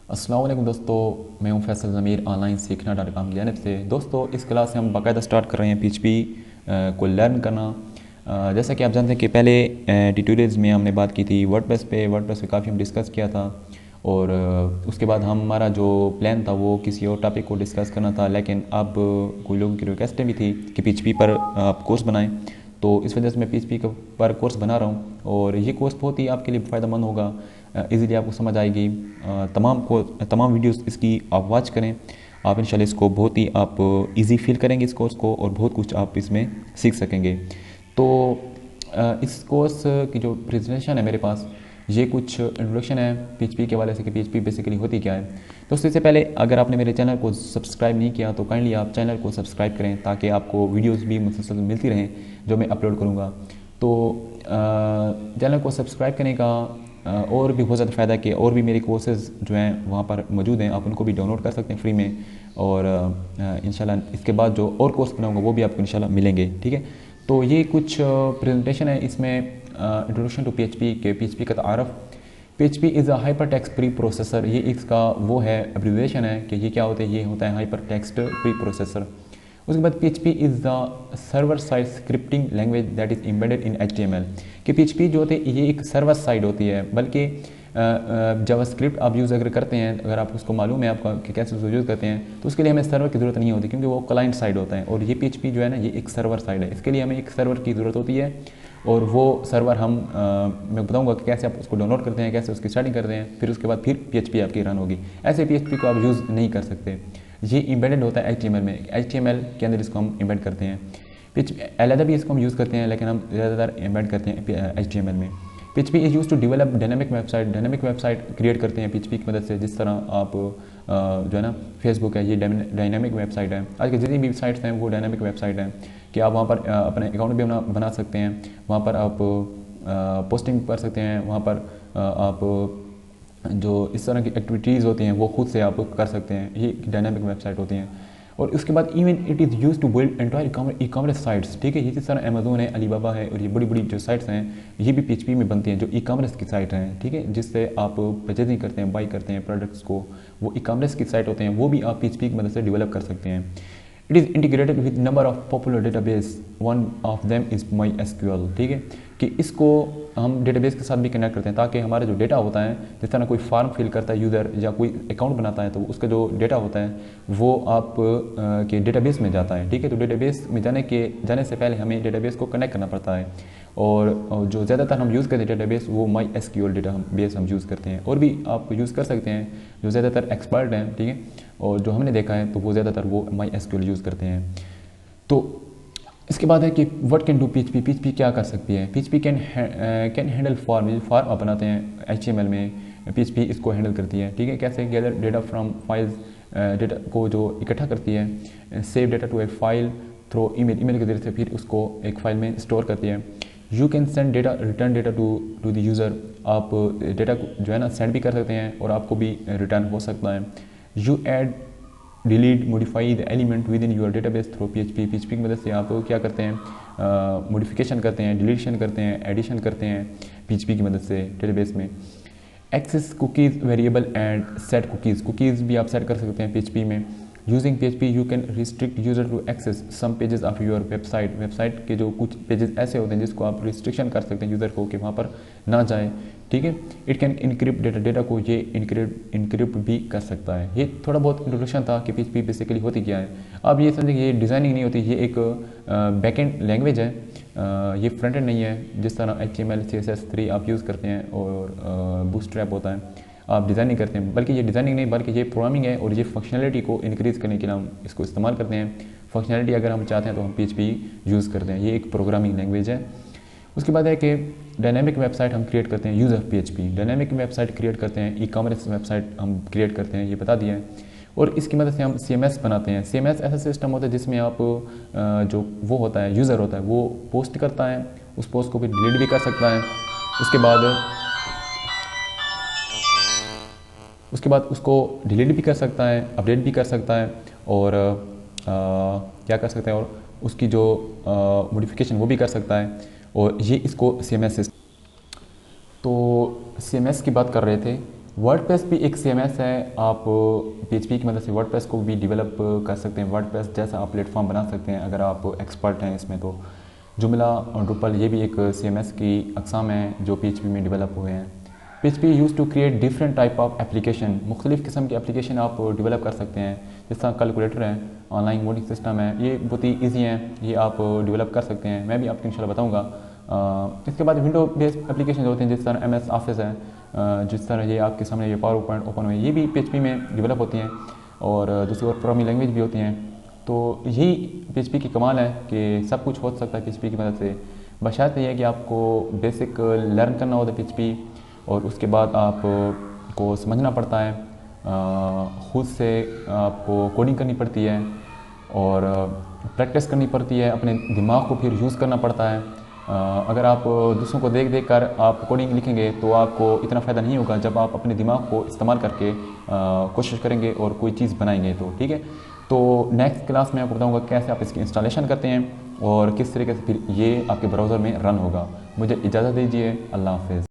अस्सलाम वालेकुम दोस्तों, मैं हूं फैसल ज़मीर ऑनलाइन सीखना .com की जानिब से। दोस्तों, इस क्लास से हम बाकायदा स्टार्ट कर रहे हैं PHP को लर्न करना। जैसा कि आप जानते हैं कि पहले ट्यूटोरियल्स में हमने बात की थी वर्डप्रेस पे काफ़ी हम डिस्कस किया था। और उसके बाद हमारा जो प्लान था वो किसी और टॉपिक को डिस्कस करना था, लेकिन अब कोई लोगों की रिक्वेस्टें भी थी कि PHP पर आप कोर्स बनाएं। तो इस वजह से मैं PHP पर कोर्स बना रहा हूँ और ये कोर्स बहुत ही आपके लिए फ़ायदेमंद होगा। इजीली आपको समझ आएगी। तमाम वीडियोस इसकी आप वॉच करें। आप इंशाल्लाह इसको बहुत ही आप इजी फील करेंगे इस कोर्स को, और बहुत कुछ आप इसमें सीख सकेंगे। तो इस कोर्स की जो प्रेजेंटेशन है मेरे पास, ये कुछ इंट्रोडक्शन है PHP के हवाले से कि PHP बेसिकली होती क्या है। दोस्तों, इससे पहले अगर आपने मेरे चैनल को सब्सक्राइब नहीं किया तो काइंडली आप चैनल को सब्सक्राइब करें ताकि आपको वीडियोस भी मुसलसल मिलती रहें जो मैं अपलोड करूँगा। तो चैनल को सब्सक्राइब करने का और भी बहुत ज़्यादा फ़ायदा कि और भी मेरे कोर्सेज़ जो हैं वहाँ पर मौजूद हैं, आप उनको भी डाउनलोड कर सकते हैं फ्री में। और इंशाल्लाह इसके बाद जो और कोर्स बनाऊँगा वो भी आपको इंशाल्लाह मिलेंगे। ठीक है, तो ये कुछ प्रेजेंटेशन है। इसमें इंट्रोडक्शन टू PHP के PHP का तारफ़। PHP is a hyper text pre processor. ये इसका वो है एब्रीविएशन है कि ये क्या होता है। ये होता है हाइपर टेक्स्ट प्री प्रोसेसर। उसके बाद PHP is the server side scripting language that is embedded in HTML। कि PHP जो होती है ये एक सर्वर साइड होती है, बल्कि जावास्क्रिप्ट आप यूज़ अगर करते हैं, अगर आप उसको मालूम है आपका कि कैसे उसको यूज़ करते हैं, तो उसके लिए हमें सर्वर की ज़रूरत नहीं होती क्योंकि वो क्लाइंट साइड होता है। और ये PHP जो है ना, ये एक सर्वर साइड है। इसके लिए हमें एक सर्वर की ज़रूरत होती है, और वो सर्वर मैं बताऊंगा कि कैसे आप उसको डाउनलोड करते हैं, कैसे उसकी स्टार्टिंग करते हैं, फिर उसके बाद फिर PHP आपकी रन होगी। ऐसे PHP को आप यूज़ नहीं कर सकते। ये एम्बेडेड होता है HTML में। HTML के अंदर इसको हम एम्बेड करते हैं। अलहदा भी इसको हम यूज़ करते हैं, लेकिन हम ज़्यादातर एम्बेड करते हैं HTML में। PHP is use to develop dynamic website. Dynamic website create करते हैं PHP की मदद से। जिस तरह आप जो है ना, फेसबुक है, ये डायनामिक वेबसाइट है। आज की जितनी भी वेबसाइट्स हैं वो डायनामिक वेबसाइट हैं कि आप वहाँ पर अपने अकाउंट भी बना सकते हैं। वहाँ पर आप पोस्टिंग कर सकते हैं। वहाँ पर आप जो इस तरह की एक्टिविटीज़ होती हैं वो खुद से आप कर सकते हैं। ये डायनामिक वेबसाइट होती हैं। और उसके बाद even it is use to build entire e commerce sites. ठीक है, ये जिस तरह अमेजोन है, अलीबाबा है, और ये बड़ी बड़ी जो साइट्स हैं ये भी PHP में बनती हैं, जो ई कॉमर्स की साइट हैं। ठीक है, जिससे आप परचेजिंग करते हैं, बाई करते हैं प्रोडक्ट्स को, वो ई कॉमर्स की साइट होते हैं, वो भी आप PHP की मदद से डेवलप कर सकते हैं। It is integrated with number of popular database, one of them is MySQL। ठीक है, कि इसको हम डेटाबेस के साथ भी कनेक्ट करते हैं ताकि हमारा जो डेटा होता है, जिस तरह कोई फॉर्म फिल करता है यूज़र या कोई अकाउंट बनाता है, तो उसका जो डेटा होता है वो आप के डेटाबेस में जाता है। ठीक है, तो डेटाबेस में जाने से पहले हमें डेटाबेस को कनेक्ट करना पड़ता है। और जो ज़्यादातर हम यूज़ करते हैं डेटाबेस, वो MySQL डेटाबेस हम यूज़ करते हैं। और भी आप यूज़ कर सकते हैं जो ज़्यादातर एक्सपर्ट हैं। ठीक है, और जो हमने देखा है तो वो ज़्यादातर वो MySQL यूज़ करते हैं। तो इसके बाद है कि what can do PHP। PHP क्या कर सकती है। PHP कैन हैंडल फॉर्म आप बनाते हैं HTML में, PHP इसको हैंडल करती है। ठीक है, कैसे gather data from files, data को जो इकट्ठा करती है, save data to a file through email के जरिए से फिर उसको एक फाइल में स्टोर करती है। You can send data, return data to the user. आप डेटा को जो है ना सेंड भी कर सकते हैं और आपको भी रिटर्न हो सकता है। You add, delete, modify the element with in your database through PHP। PHP की मदद से आप क्या करते हैं, मॉडिफिकेशन करते हैं, डिलीशन करते हैं, एडिशन करते हैं PHP की मदद से डेटाबेस में। Access cookies, variable and set cookies. Cookies भी आप सेट कर सकते हैं PHP में। Using PHP you can restrict user to access some pages of your website. Website के जो कुछ पेजेस ऐसे होते हैं जिसको आप रिस्ट्रिक्शन कर सकते हैं यूज़र को कि वहाँ पर ना जाए। ठीक है, it can encrypt data. Data को ये इनक्रिप्ट भी कर सकता है। ये थोड़ा बहुत इंट्रोडक्शन था कि PHP बेसिकली होती क्या है। अब ये समझे कि ये डिज़ाइनिंग नहीं होती, ये एक बैकएंड लैंग्वेज है। ये फ्रंट एंड नहीं है जिस तरह HTML CSS3 आप यूज़ करते हैं और बूटस्ट्रैप होता है, आप डिज़ाइनिंग करते हैं। बल्कि ये डिज़ाइनिंग नहीं, बल्कि ये प्रोग्रामिंग है। और ये फंक्शनलिटी को इंक्रीज़ करने के लिए हम इसको इस्तेमाल करते हैं। फंक्शनलिटी अगर हम चाहते हैं तो हम PHP यूज़ करते हैं। ये एक प्रोग्रामिंग लैंग्वेज है। उसके बाद है कि डायनामिक वेबसाइट हम क्रिएट करते हैं use of PHP। Dynamic website create करते हैं, ई कॉमर्स वेबसाइट हम क्रिएट करते हैं, ये बता दिया है। और इसकी मदद से हम CMS बनाते हैं। CMS ऐसा सिस्टम होता है जिसमें आप जो वो होता है, यूज़र होता है, वो पोस्ट करता है, उस पोस्ट को भी डिलीट भी कर सकता है। उसके बाद उसको डिलीट भी कर सकता है, अपडेट भी कर सकता है, और क्या कर सकता है, और उसकी जो मॉडिफिकेशन वो भी कर सकता है। और ये इसको CMS। तो CMS की बात कर रहे थे वर्डप्रेस भी एक CMS है। आप PHP की मदद से वर्डप्रेस को भी डेवलप कर सकते हैं। वर्डप्रेस जैसा आप प्लेटफॉर्म बना सकते हैं अगर आप एक्सपर्ट हैं इसमें। तो जुमला और ड्रुपल ये भी एक CMS की अक़साम है जो PHP में डेवलप हुए हैं। PHP use to create different type of application, मुख्तलिफ़ किस्म की एप्लीकेशन आप डेवलप कर सकते हैं। जिस तरह कैलकुलेटर है, ऑनलाइन वोटिंग सिस्टम है, ये बहुत ही ईजी हैं, ये आप डेवलप कर सकते हैं। मैं भी आपको इंशाल्लाह बताऊँगा। इसके बाद विंडो बेस्ड एप्लीकेशन होते हैं जिस तरह MS ऑफिस है, जिस तरह ये आपके सामने ये पावर पॉइंट ओपन हुए, ये भी PHP में डेवलप होती हैं। और दूसरी ओर प्रोग्रामिंग लैंग्वेज भी होती हैं। तो यही PHP की कमाल है कि सब कुछ हो सकता है PHP की मदद से। बशर्ते ये है कि आपको बेसिक लर्न करना होता है PHP, और उसके बाद आपको समझना पड़ता है, ख़ुद से आपको कोडिंग करनी पड़ती है और प्रैक्टिस करनी पड़ती है, अपने दिमाग को फिर यूज़ करना पड़ता है। अगर आप दूसरों को देख देख कर आप कोडिंग लिखेंगे तो आपको इतना फ़ायदा नहीं होगा जब आप अपने दिमाग को इस्तेमाल करके कोशिश करेंगे और कोई चीज़ बनाएंगे तो। ठीक है, तो नेक्स्ट क्लास में आपको बताऊंगा कैसे आप इसकी इंस्टॉलेशन करते हैं और किस तरीके से फिर ये आपके ब्राउज़र में रन होगा। मुझे इजाज़त दीजिए, अल्लाह हाफ़िज़।